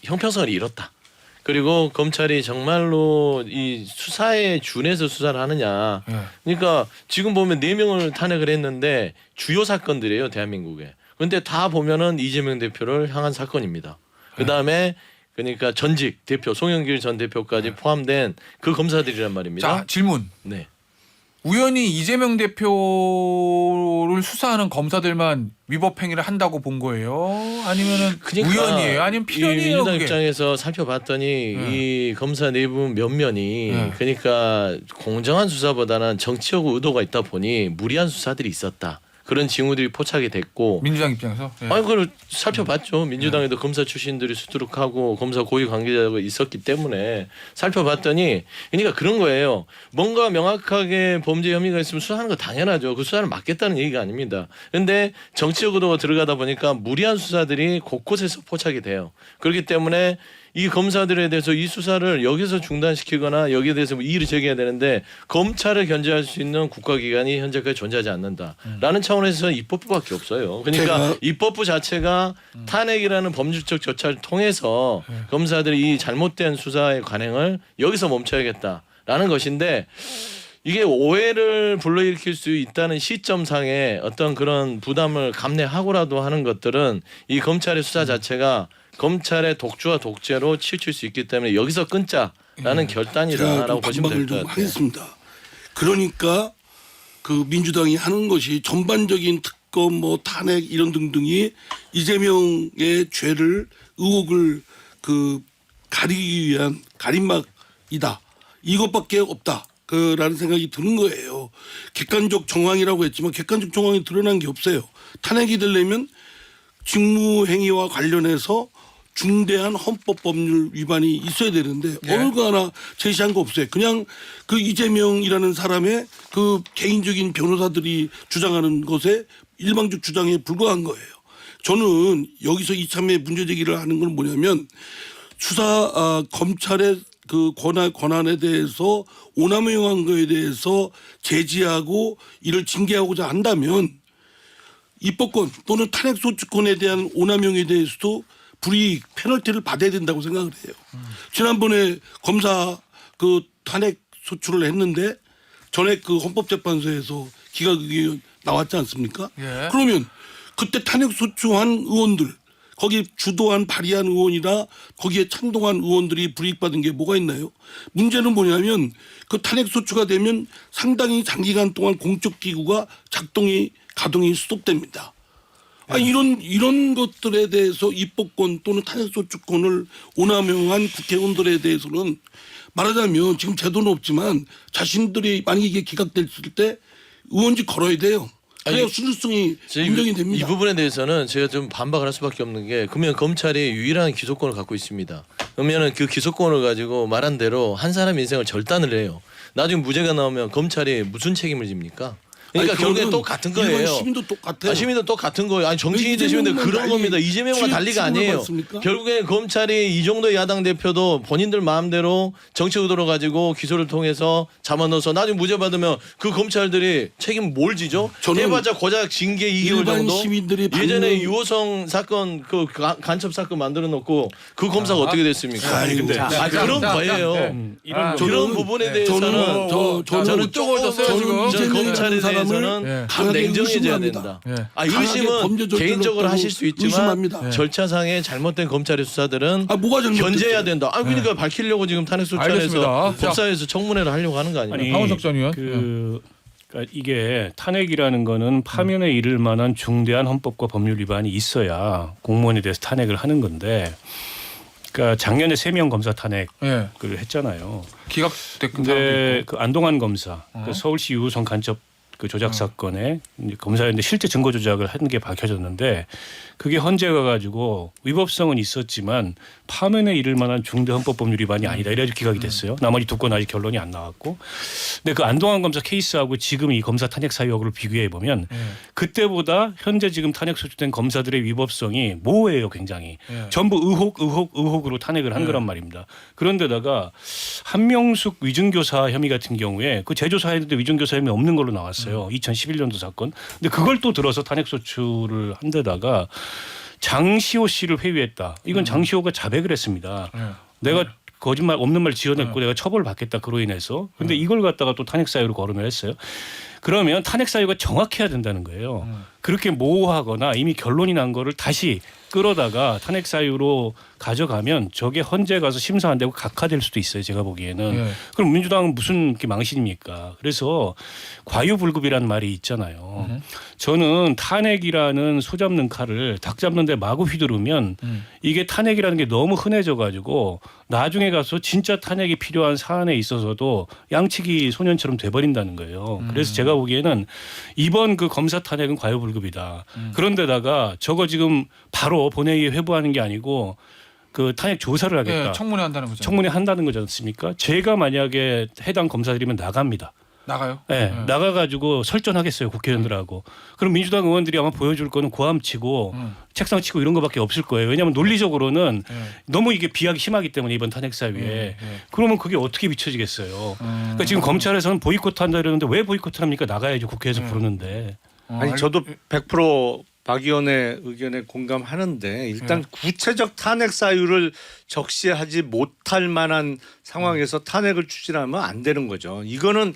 형평성을 잃었다. 그리고 검찰이 정말로 이 수사에 준해서 수사를 하느냐. 네. 그러니까 지금 보면 4명을 탄핵을 했는데 주요 사건들이에요 대한민국에. 그런데 다 보면은 이재명 대표를 향한 사건입니다. 그 다음에 그러니까 전직 대표 송영길 전 대표까지 포함된 그 검사들이란 말입니다. 자 질문. 네. 우연히 이재명 대표를 수사하는 검사들만 위법 행위를 한다고 본 거예요? 아니면은 그러니까 우연이에요? 아니면 이 필연이에요? 민주당 그게? 입장에서 살펴봤더니 이 검사 내부 면면이 그러니까 공정한 수사보다는 정치적 의도가 있다 보니 무리한 수사들이 있었다. 그런 징후들이 포착이 됐고 민주당 입장에서. 예. 아니 그걸 살펴봤죠. 민주당에도 검사 출신들이 수두룩하고 검사 고위 관계자가 있었기 때문에 살펴봤더니 그러니까 그런 거예요. 뭔가 명확하게 범죄 혐의가 있으면 수사하는 거 당연하죠. 그 수사를 막겠다는 얘기가 아닙니다. 그런데 정치적 의도가 들어가다 보니까 무리한 수사들이 곳곳에서 포착이 돼요. 그렇기 때문에 이 검사들에 대해서 이 수사를 여기서 중단시키거나 여기에 대해서 이의를 제기해야 되는데 검찰을 견제할 수 있는 국가기관이 현재까지 존재하지 않는다라는 차원에서 입법부밖에 없어요. 그러니까 입법부 자체가 탄핵이라는 법률적 절차를 통해서 검사들이 이 잘못된 수사의 관행을 여기서 멈춰야겠다라는 것인데 이게 오해를 불러일으킬 수 있다는 시점상의 어떤 그런 부담을 감내하고라도 하는 것들은 이 검찰의 수사 자체가 검찰의 독주와 독재로 치우칠 수 있기 때문에 여기서 끊자라는 결단이다라고 보시면 될 것 좀 같아요. 하겠습니다. 그러니까 그 민주당이 하는 것이 전반적인 특검 뭐 탄핵 이런 등등이 이재명의 죄를 의혹을 그 가리기 위한 가림막이다. 이것밖에 없다. 라는 생각이 드는 거예요. 객관적 정황이라고 했지만 객관적 정황이 드러난 게 없어요. 탄핵이 되려면 직무행위와 관련해서 중대한 헌법법률 위반이 있어야 되는데 어느 거 하나 제시한 거 없어요. 그냥 그 이재명이라는 사람의 그 개인적인 변호사들이 주장하는 것에 일방적 주장에 불과한 거예요. 저는 여기서 이참에 문제 제기를 하는 건 뭐냐면 검찰의 그 권한에 대해서 오남용한 거에 대해서 제지하고 이를 징계하고자 한다면 입법권 또는 탄핵소추권에 대한 오남용에 대해서도 불이익 페널티를 받아야 된다고 생각을 해요. 지난번에 검사 그 탄핵 소추를 했는데 전에 그 헌법재판소에서 기각이 나왔지 않습니까? 예. 그러면 그때 탄핵 소추한 의원들 거기 주도한 발의한 의원이나 거기에 찬동한 의원들이 불이익받은 게 뭐가 있나요? 문제는 뭐냐면 그 탄핵 소추가 되면 상당히 장기간 동안 공적 기구가 가동이 스톱됩니다. 이런 것들에 대해서 입법권 또는 탄핵소추권을 오남용한 국회의원들에 대해서는 말하자면 지금 제도는 없지만 자신들이 만약에 이게 기각됐을 때 의원직 걸어야 돼요. 그래야 순수성이 인정이 됩니다. 이 부분에 대해서는 제가 좀 반박을 할 수밖에 없는 게 그러면 검찰이 유일한 기소권을 갖고 있습니다. 그러면은 그 기소권을 가지고 말한 대로 한 사람 인생을 절단을 해요. 나중에 무죄가 나오면 검찰이 무슨 책임을 집니까? 그러니까 아니, 결국엔 그거는 똑같은 일반 거예요. 시민도 똑같아요. 시민도 똑같은 거예요. 아니 정치인이 되시면 이재명만 그런 달리 겁니다. 이재명과 달리가 아니에요. 받습니까? 결국에 검찰이 이 정도 야당 대표도 본인들 마음대로 정치 의도를 가지고 기소를 통해서 잡아넣어서 나중에 무죄 받으면 그 검찰들이 책임 뭘 지죠? 저는 해봤자 고작 징계 2개월 일반 정도. 시민들이 예전에 받는- 유호성 사건 그 간첩 사건 만들어 놓고 그 검사가 어떻게 됐습니까? 아니, 근데 그런 거예요. 이런 그런 부분에 대해서는 저는 쪽을 줬어요, 지금. 저는 이재명이라는 검찰에 사람을 대해서는 좀 강하게 냉정해져야 의심합니다. 된다. 예. 아, 강하게 의심은 범죄 절차를 개인적으로 했다고 하실 수 있지만 의심합니다. 절차상의 잘못된 검찰의 수사들은 아, 뭐가 잘못됐어요? 견제해야 된다. 아 그러니까 밝히려고 지금 탄핵소추안에서 알겠습니다. 자. 법사위에서 청문회를 하려고 하는 거 아닙니까? 황원석 전 의원. 그러니까 이게 탄핵이라는 거는 파면에 이를 만한 중대한 헌법과 법률 위반이 있어야 공무원에 대해서 탄핵을 하는 건데, 그러니까 작년에 3명 검사 탄핵을 예. 했잖아요. 기각됐군 근데 사람도 그 안동환 검사, 그 서울시 유호성 간첩 그 조작 사건에 이제 검사였는데 실제 증거 조작을 한 게 밝혀졌는데, 그게 헌재가 가지고 위법성은 있었지만 파면에 이를 만한 중대 헌법 법률 위반이 아니다 이래가지고 기각이 됐어요. 나머지 두 건 아직 결론이 안 나왔고, 근데 그 안동환 검사 케이스하고 지금 이 검사 탄핵 사유를 비교해 보면 그때보다 현재 지금 탄핵 소추된 검사들의 위법성이 모호해요, 굉장히. 예. 전부 의혹으로 탄핵을 한 거란 말입니다. 그런데다가 한명숙 위증교사 혐의 같은 경우에 그 재조사했는데 위증교사 혐의 없는 걸로 나왔어요. 2011년도 사건. 근데 그걸 또 들어서 탄핵 소추를 한 데다가 장시호 씨를 회유했다. 이건 장시호가 자백을 했습니다. 내가 거짓말 없는 말 지어냈고 내가 처벌을 받겠다 그로 인해서. 근데 이걸 갖다가 또 탄핵 사유로 거론을 했어요. 그러면 탄핵 사유가 정확해야 된다는 거예요. 그렇게 모호하거나 이미 결론이 난 거를 다시 끌어다가 탄핵 사유로 가져가면 저게 헌재 가서 심사 안 되고 각하될 수도 있어요. 제가 보기에는. 예. 그럼 민주당은 무슨 이렇게 망신입니까? 그래서 과유불급이라는 말이 있잖아요. 저는 탄핵이라는 소 잡는 칼을 닭 잡는데 마구 휘두르면 이게 탄핵이라는 게 너무 흔해져 가지고 나중에 가서 진짜 탄핵이 필요한 사안에 있어서도 양치기 소년처럼 돼버린다는 거예요. 그래서 제가 보기에는 이번 그 검사 탄핵은 과유불급이다. 그런데다가 저거 지금 바로 본회의에 회부하는 게 아니고 그 탄핵 조사를 하겠다. 예, 청문회 한다는 거죠. 청문회 한다는 거지 않습니까? 제가 만약에 해당 검사들이면 나갑니다. 나가요. 네, 나가가지고 설전하겠어요, 국회의원들하고. 그럼 민주당 의원들이 아마 보여줄 거는 고함치고 책상 치고 이런 거밖에 없을 거예요. 왜냐하면 논리적으로는 너무 이게 비약이 심하기 때문에 이번 탄핵 사유에. 그러면 그게 어떻게 비춰지겠어요. 그러니까 지금 검찰에서는 보이콧 한다 이러는데 왜 보이콧을 합니까? 나가야죠, 국회에서 부르는데. 아니 저도 100% 박 의원의 의견에 공감하는데 일단 구체적 탄핵 사유를 적시하지 못할 만한 상황에서 탄핵을 추진하면 안 되는 거죠. 이거는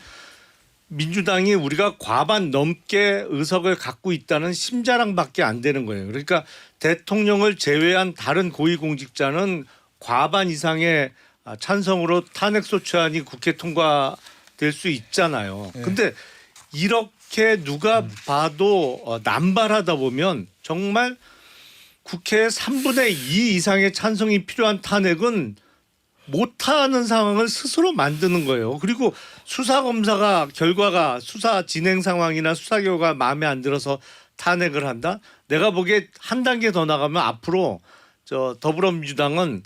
민주당이 우리가 과반 넘게 의석을 갖고 있다는 심자랑밖에 안 되는 거예요. 그러니까 대통령을 제외한 다른 고위공직자는 과반 이상의 찬성으로 탄핵소추안이 국회 통과될 수 있잖아요. 근데 이렇게 누가 봐도 남발하다 보면 정말 국회의 3분의 2 이상의 찬성이 필요한 탄핵은 못하는 상황을 스스로 만드는 거예요. 그리고 수사검사가 결과가 수사 진행 상황이나 수사 결과가 마음에 안 들어서 탄핵을 한다? 내가 보기에 한 단계 더 나가면 앞으로 저 더불어민주당은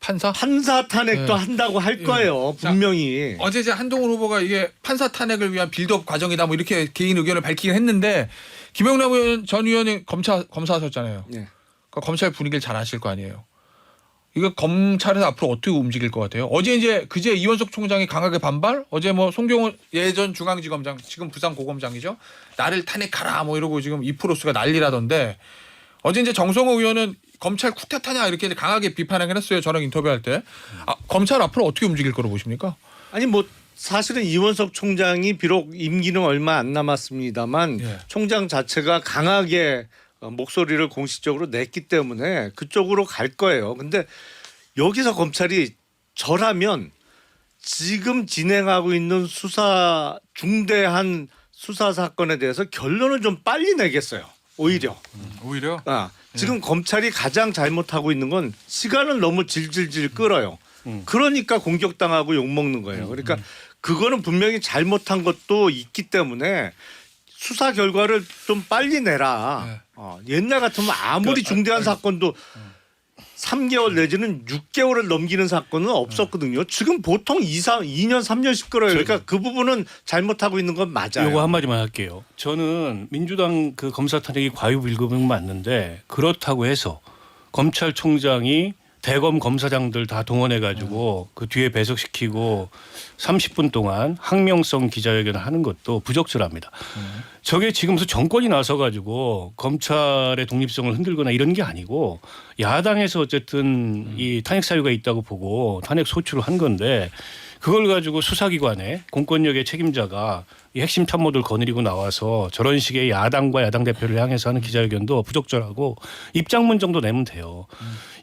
판사? 판사 탄핵도 한다고 할 거예요. 분명히. 어제 이제 한동훈 후보가 이게 판사 탄핵을 위한 빌드업 과정이다 뭐 이렇게 개인 의견을 밝히긴 했는데 김영남 의원 전 의원이 검사하셨잖아요. 네. 그러니까 검찰 분위기를 잘 아실 거 아니에요. 이거 검찰에서 앞으로 어떻게 움직일 것 같아요? 어제 이제 그제 이원석 총장이 강하게 반발. 어제 뭐 송경훈 예전 중앙지검장 지금 부산고검장이죠. 나를 탄핵하라 뭐 이러고 지금 이프로스가 난리라던데 어제 이제 정성호 의원은 검찰 쿠데타냐 이렇게 강하게 비판을 했어요. 저랑 인터뷰할 때. 검찰 앞으로 어떻게 움직일 거로 보십니까? 아니 뭐 사실은 이원석 총장이 비록 임기는 얼마 안 남았습니다만 예. 총장 자체가 강하게 목소리를 공식적으로 냈기 때문에 그쪽으로 갈 거예요. 근데 여기서 검찰이 저라면 지금 진행하고 있는 수사 중대한 수사 사건에 대해서 결론을 좀 빨리 내겠어요. 오히려. 오히려 지금 검찰이 가장 잘못하고 있는 건 시간을 너무 질질질 끌어요. 그러니까 공격당하고 욕먹는 거예요. 그러니까 그거는 분명히 잘못한 것도 있기 때문에 수사 결과를 좀 빨리 내라. 네. 옛날 같으면 아무리 중대한 사건도 3개월 내지는 6개월을 넘기는 사건은 없었거든요. 지금 보통 2년 3년씩 끌어요. 그러니까 그 부분은 잘못하고 있는 건 맞아요. 요거 한마디만 할게요. 저는 민주당 그 검사 탄핵이 과유불급은 맞는데 그렇다고 해서 검찰총장이 대검 검사장들 다 동원해 가지고 그 뒤에 배석시키고 30분 동안 항명성 기자회견을 하는 것도 부적절합니다. 저게 지금 무슨 정권이 나서 가지고 검찰의 독립성을 흔들거나 이런 게 아니고 야당에서 어쨌든 이 탄핵 사유가 있다고 보고 탄핵 소추를 한 건데 그걸 가지고 수사기관에 공권력의 책임자가 이 핵심 참모들 거느리고 나와서 저런 식의 야당과 야당 대표를 향해서 하는 기자회견도 부적절하고 입장문 정도 내면 돼요.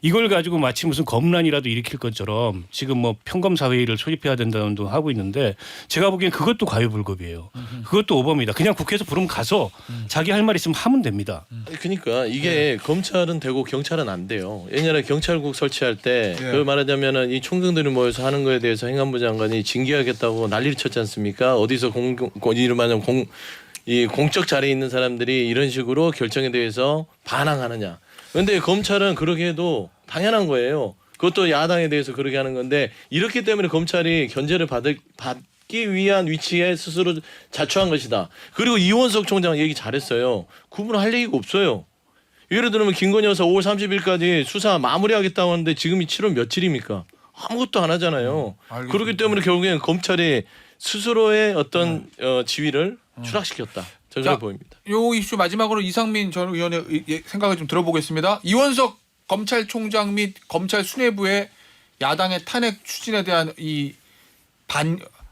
이걸 가지고 마치 무슨 검란이라도 일으킬 것처럼 지금 뭐 평검사회의를 소집해야 된다는 등 하고 있는데 제가 보기엔 그것도 과유불급이에요. 그것도 오버입니다. 그냥 국회에서 부르면 가서 자기 할 말 있으면 하면 됩니다. 그러니까 이게 검찰은 되고 경찰은 안 돼요. 옛날에 경찰국 설치할 때 예. 그 말하자면은 이 총경들이 모여서 하는 거에 대해서 행안부 장관이 징계하겠다고 난리를 쳤지 않습니까? 어디서 이름하는 이 공적 자리에 있는 사람들이 이런 식으로 결정에 대해서 반항하느냐. 그런데 검찰은 그러게 해도 당연한 거예요. 그것도 야당에 대해서 그러게 하는 건데 이렇기 때문에 검찰이 견제를 받기 위한 위치에 스스로 자초한 것이다. 그리고 이원석 총장 얘기 잘했어요. 구분할 얘기가 없어요. 예를 들면 김건희 여사 5월 30일까지 수사 마무리하겠다고 하는데 지금이 7월 며칠입니까? 아무것도 안 하잖아요. 알겠습니다. 그렇기 때문에 결국엔 검찰이 스스로의 어떤 지위를 추락시켰다. 저는 자, 그렇게 보입니다. 요 이슈 마지막으로 이상민 전 의원의 생각을 좀 들어보겠습니다. 이원석 검찰총장 및 검찰 수뇌부의 야당의 탄핵 추진에 대한 이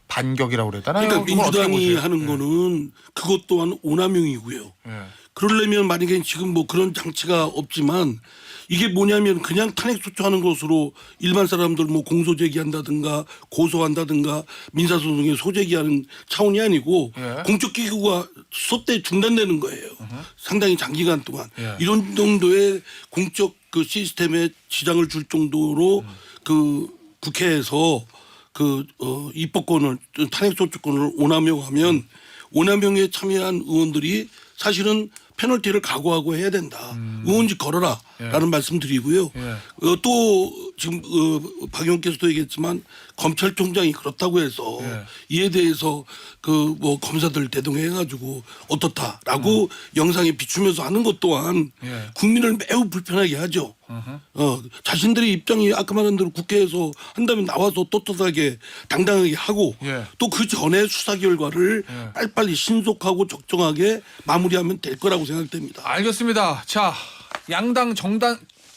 반격이라고 그래야 되나요? 그러니까 이건 어떻게 민주당이 보세요? 하는 거는 그것 또한 오남용이고요. 예. 그러려면 만약에 지금 뭐 그런 장치가 없지만 이게 뭐냐면 그냥 탄핵 소추하는 것으로 일반 사람들 뭐 공소 제기한다든가 고소한다든가 민사소송에 소제기하는 차원이 아니고 예. 공적 기구가 수업 때 중단되는 거예요. 상당히 장기간 동안 예. 이런 정도의 공적 그 시스템에 지장을 줄 정도로 그 국회에서 그 입법권을 탄핵 소추권을 오남용하면 오남용에 참여한 의원들이 사실은 페널티를 각오하고 해야 된다. 의원직 걸어라라는 말씀드리고요. 예. 또 지금 박 의원께서도 얘기했지만 검찰총장이 그렇다고 해서 예. 이에 대해서 그 뭐 검사들 대동해가지고 어떻다라고 영상에 비추면서 하는 것 또한 예. 국민을 매우 불편하게 하죠. 자신들의 입장이 아까 말한 대로 국회에서 한다면 나와서 떳떳하게 당당하게 하고 예. 또 그 전에 수사 결과를 예. 빨리빨리 신속하고 적정하게 마무리하면 될 거라고 생각됩니다. 알겠습니다. 자, 양당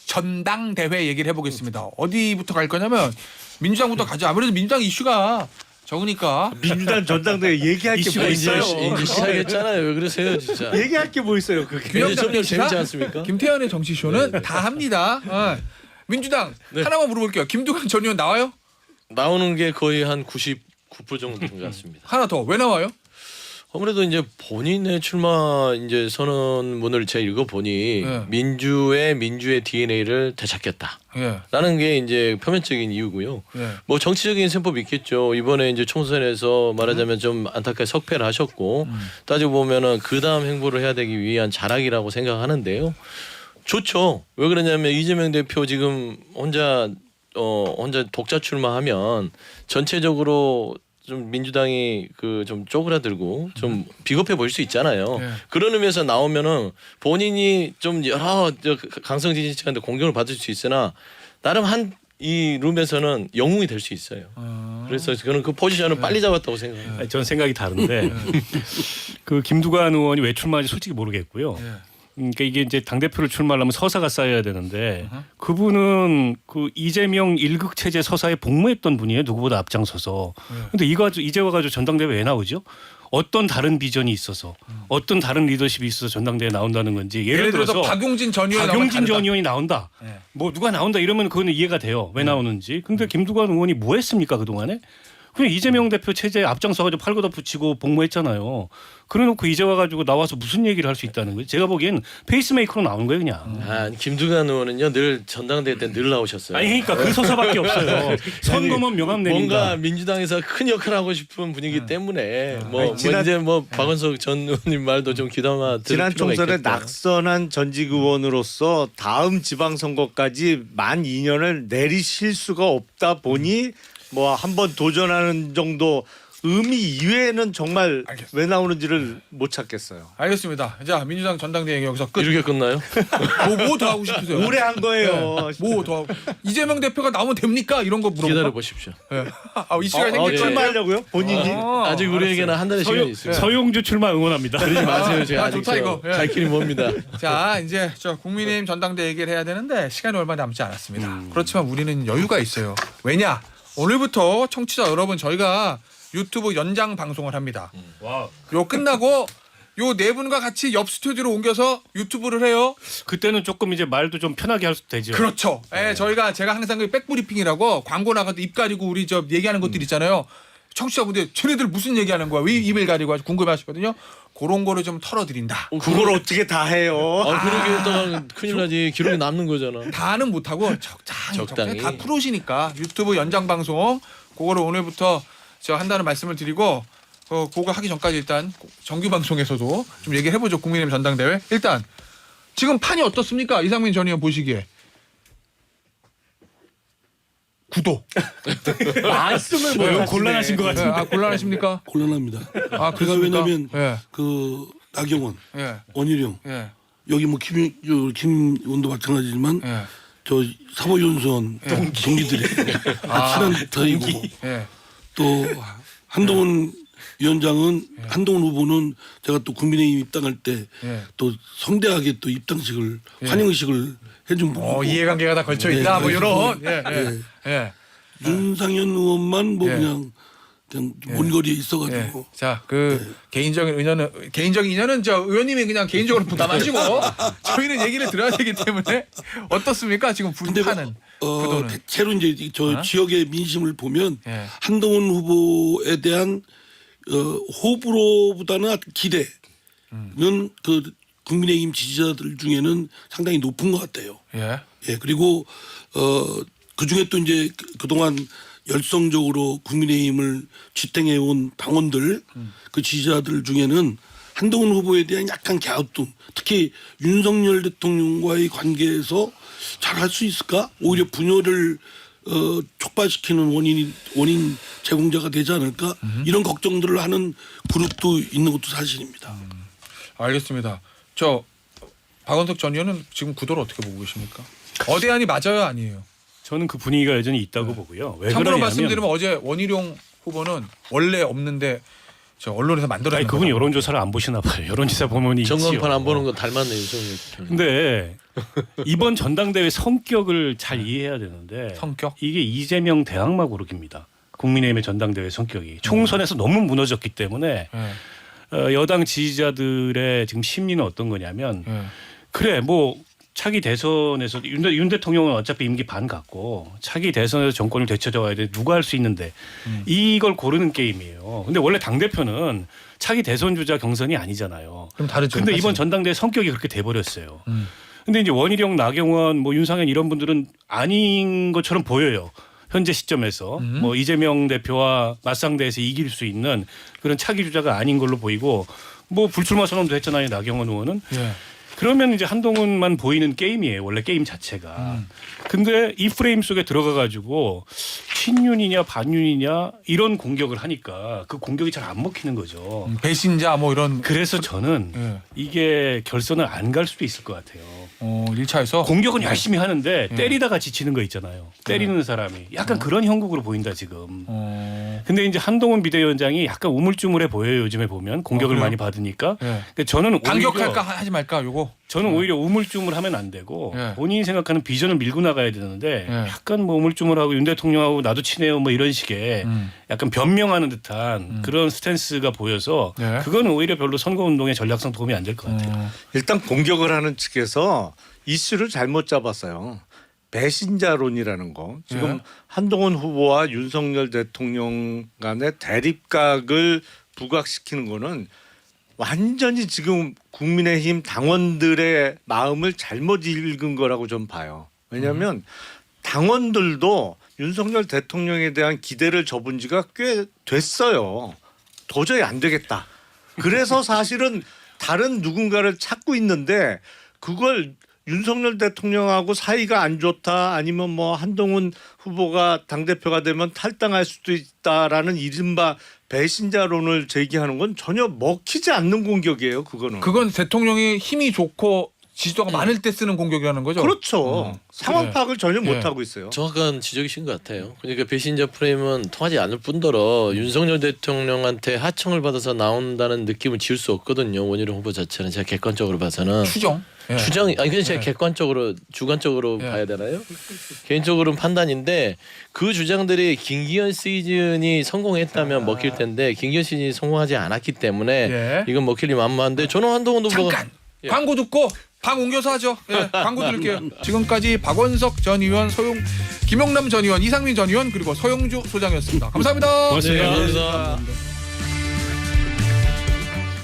전당대회 얘기를 해보겠습니다. 어디부터 갈 거냐면 민주당부터 가죠. 아무래도 민주당 이슈가 적으니까. 민주당 전당대회 얘기할 게 뭐 있어요? 이제 시작했잖아요. 왜 그러세요, 진짜? 얘기할 게 뭐 있어요? 그게. 이제 점점 재밌지 않습니까? 김태현의 정치쇼는 다 합니다. 민주당 하나만 물어볼게요. 김두관 전 의원 나와요? 나오는 게 거의 한 99% 정도 된 것 같습니다. 하나 더. 왜 나와요? 아무래도 이제 본인의 출마 이제 선언문을 제가 읽어보니 네. 민주의 DNA를 되찾겠다. 예. 라는 게 이제 표면적인 이유고요. 예. 뭐 정치적인 셈법이 있겠죠. 이번에 이제 총선에서 말하자면 좀 안타깝게 석패를 하셨고 따지고 보면은 그 다음 행보를 해야 되기 위한 자락이라고 생각하는데요. 좋죠. 왜 그러냐면 이재명 대표 지금 혼자 독자 출마하면 전체적으로 좀 민주당이 그 좀 쪼그라들고 좀 비겁해 보일 수 있잖아요. 네. 그런 의미에서 나오면은 본인이 좀 여러 강성 지지층한테 공격을 받을 수 있으나 나름 한 이 룸에서는 영웅이 될 수 있어요. 그래서 저는 그 포지션을 빨리 잡았다고 생각해요. 아니, 저는 생각이 다른데 그 김두관 의원이 왜 출마할지 솔직히 모르겠고요. 예. 그러니까 이게 이제 당 대표를 출마하려면 서사가 쌓여야 되는데 그분은 그 이재명 일극 체제 서사에 복무했던 분이에요. 누구보다 앞장서서. 근데 이제 와가지고 전당대회 왜 나오죠? 어떤 다른 비전이 있어서 어떤 다른 리더십이 있어서 전당대회에 나온다는 건지 예를 들어서 박용진 전 의원이 박용진 전 의원이 나온다. 네. 뭐 누가 나온다 이러면 그거는 이해가 돼요. 왜 나오는지. 근데 김두관 의원이 뭐 했습니까 그동안에? 그냥 이재명 대표 체제에 앞장서가지고 팔 걷어붙이고 복무했잖아요. 그래놓고 이제 와가지고 나와서 무슨 얘기를 할 수 있다는 거예요. 제가 보기엔 페이스메이커로 나오는 거예요 그냥. 아, 김두관 의원은요 늘 전당대회 때 늘 나오셨어요. 아니 그러니까 그 서사밖에 없어요. 선거만 명함 내민다. 뭔가 민주당에서 큰 역할을 하고 싶은 분이기 때문에 뭐 지난- 이제 뭐 박원석 전 의원님 말도 좀 귀담아 들을 지난 필요가 총선에 있겠다. 낙선한 전직 의원으로서 다음 지방선거까지 만 2년을 내리실 수가 없다 보니 뭐 한번 도전하는 정도 의미 이외에는 정말 왜 나오는지를 못 찾겠어요. 알겠습니다. 자 민주당 전당대회 여기서 끝. 이렇게 끝나요? 뭐 더 하고 싶으세요? 오래 한 거예요. 뭐 더 하고 이재명 대표가 나오면 됩니까? 이런 거 물어볼까? 기다려 보십시오. 예. 아 이슈가 생길 거예요. 출마하려고요? 본인이? 아직 우리에게는 한 달의 시간이 있어요. 서용주 출마 응원합니다. 그러지 마세요. 제가 아직 좋다, 이거. 예. 갈 길이 멉니다. 자 이제 저 국민의힘 전당대회 얘기를 해야 되는데 시간이 얼마 남지 않았습니다. 그렇지만 우리는 여유가 있어요. 왜냐? 오늘부터 청취자 여러분 저희가 유튜브 연장 방송을 합니다. 와. 요 끝나고 요 네 분과 같이 옆 스튜디오로 옮겨서 유튜브를 해요. 그때는 조금 이제 말도 좀 편하게 할 수도 되죠. 그렇죠. 예, 제가 항상 그 백브리핑이라고 광고 나가도 입 가리고 우리 저 얘기하는 것들 있잖아요. 청취자분들 쟤네들 무슨 얘기하는 거야? 왜 입을 가리고 아주 궁금해하시거든요. 그런 거를 좀 털어드린다. 그걸 어떻게 다 해요? 아 그러게 했다가 큰일 나지. 기록이 남는 거잖아. 다는 못하고 적당히 적당히. 다 프로시니까 유튜브 연장 방송 그거를 오늘부터 저 한다는 말씀을 드리고 그거 하기 전까지 일단 정규 방송에서도 좀 얘기를 해보죠. 국민의힘 전당대회 일단 지금 판이 어떻습니까? 이상민 전 의원 보시기에 구독 말씀을 못 왜요? 하시네. 곤란하신 것 같은데. 아 곤란하십니까? 곤란합니다. 아 제가 그렇습니까? 왜냐면 예, 그 나경원, 예, 원희룡 예, 여기 뭐 김 의원도 마찬가지지만 예, 저 사법연수원 동기들이 친한 사이고 예. 또 한동훈 위원장은 한동훈 후보는 제가 또 국민의힘 입당할 때 또 예. 성대하게 또 입당식을 환영식을 해준 분이고 이해관계가 다 걸쳐 있다. 네, 뭐 이런. 네. 예. 윤상현 의원만 뭐 예. 그냥 먼 거리에 예. 있어가지고 자, 개인적인 인연은 저 의원님이 그냥 개인적으로 부담하시고 저희는 얘기를 들어야 되기 때문에 어떻습니까? 지금 근데 불타는 구도는. 대체로 이제 저 지역의 민심을 보면 예. 한동훈 후보에 대한 호불호보다는 기대는 그 국민의힘 지지자들 중에는 상당히 높은 것 같아요. 예. 예, 그리고 그 중에 또 이제 그동안 열성적으로 국민의힘을 지탱해 온 당원들 그 지지자들 중에는 한동훈 후보에 대한 약간 갸우뚱, 특히 윤석열 대통령과의 관계에서 잘할 수 있을까? 오히려 분열을 촉발시키는 원인 제공자가 되지 않을까? 이런 걱정들을 하는 그룹도 있는 것도 사실입니다. 알겠습니다. 저 박원석 전 의원은 지금 구도를 어떻게 보고 계십니까? 어대안이 맞아요, 아니에요? 저는 그 분위기가 여전히 있다고 보고요. 왜 참고로 그러냐면 말씀드리면 어제 원희룡 후보는 원래 없는데 저 언론에서 만들어낸 아니, 그분이 거라고. 여론조사를 안 보시나 봐요. 여론조사 보면 있지요. 전광판 안 보는 거 닮았네 윤석열. 근데 이번 전당대회 성격을 잘 이해해야 되는데 성격? 이게 이재명 대항마 고르기입니다. 국민의힘의 전당대회 성격이 총선에서 너무 무너졌기 때문에 예. 여당 지지자들의 지금 심리는 어떤 거냐면 예. 그래 뭐 차기 대선에서 윤 대통령은 어차피 임기 반 갔고 차기 대선에서 정권을 되찾아와야 돼 누가 할 수 있는데 이걸 고르는 게임이에요. 근데 원래 당 대표는 차기 대선 주자 경선이 아니잖아요. 좀 다르죠. 근데 이번 사실. 전당대회 성격이 그렇게 돼버렸어요. 근데 이제 원희룡, 나경원, 뭐 윤상현 이런 분들은 아닌 것처럼 보여요. 현재 시점에서 뭐 이재명 대표와 맞상대해서 이길 수 있는 그런 차기 주자가 아닌 걸로 보이고 뭐 불출마 선언도 했잖아요. 나경원 의원은. 예. 그러면 이제 한동훈만 보이는 게임이에요. 원래 게임 자체가. 근데 이 프레임 속에 들어가 가지고 친윤이냐 반윤이냐 이런 공격을 하니까 그 공격이 잘 안 먹히는 거죠. 배신자 뭐 이런. 그래서 저는 예. 이게 결선을 안 갈 수도 있을 것 같아요. 1차에서 공격은 열심히 하는데 때리다가 지치는 거 있잖아요. 때리는 사람이 약간 그런 형국으로 보인다 지금. 근데 이제 한동훈 비대위원장이 약간 우물쭈물해 보여요. 요즘에 보면 공격을 그래요? 많이 받으니까. 예. 근데 저는 반격할까 하지 말까 요거. 저는 오히려 우물쭈물하면 안 되고 예. 본인이 생각하는 비전을 밀고 나가야 되는데 예. 약간 뭐 우물쭈물하고 윤 대통령하고 나도 친해요 뭐 이런 식의 약간 변명하는 듯한 그런 스탠스가 보여서 예. 그거는 오히려 별로 선거운동의 전략상 도움이 안 될 것 같아요. 일단 공격을 하는 측에서 이슈를 잘못 잡았어요. 배신자론이라는 거 지금 예. 한동훈 후보와 윤석열 대통령 간의 대립각을 부각시키는 거는 완전히 지금 국민의힘 당원들의 마음을 잘못 읽은 거라고 좀 봐요. 왜냐하면 당원들도 윤석열 대통령에 대한 기대를 접은 지가 꽤 됐어요. 도저히 안 되겠다. 그래서 사실은 다른 누군가를 찾고 있는데 그걸 윤석열 대통령하고 사이가 안 좋다 아니면 뭐 한동훈 후보가 당대표가 되면 탈당할 수도 있다라는 이른바 배신자론을 제기하는 건 전혀 먹히지 않는 공격이에요. 그거는. 그건 대통령이 힘이 좋고 지지도가 많을 때 쓰는 공격이라는 거죠. 그렇죠. 상황 네. 파악을 전혀 네. 못하고 있어요. 정확한 지적이신 것 같아요. 그러니까 배신자 프레임은 통하지 않을 뿐더러 윤석열 대통령한테 하청을 받아서 나온다는 느낌을 지울 수 없거든요. 원희룡 후보 자체는 제가 객관적으로 봐서는 추정. 예. 추정 아니 근데 제가 예. 객관적으로 주관적으로 예. 봐야 되나요? 개인적으로는 판단인데 그 주장들이 김기현 시즌이 성공했다면 먹힐 텐데 김기현 시즌이 성공하지 않았기 때문에 예. 이건 먹힐 리 만무한데 저는 한동훈 후보가 잠깐 예. 광고 듣고 방 옮겨서 하죠. 예, 광고 드릴게요. 지금까지 박원석 전 의원, 김영남 전 의원, 이상민 전 의원 그리고 서영주 소장이었습니다. 감사합니다. 고맙습니다. 네, 감사합니다.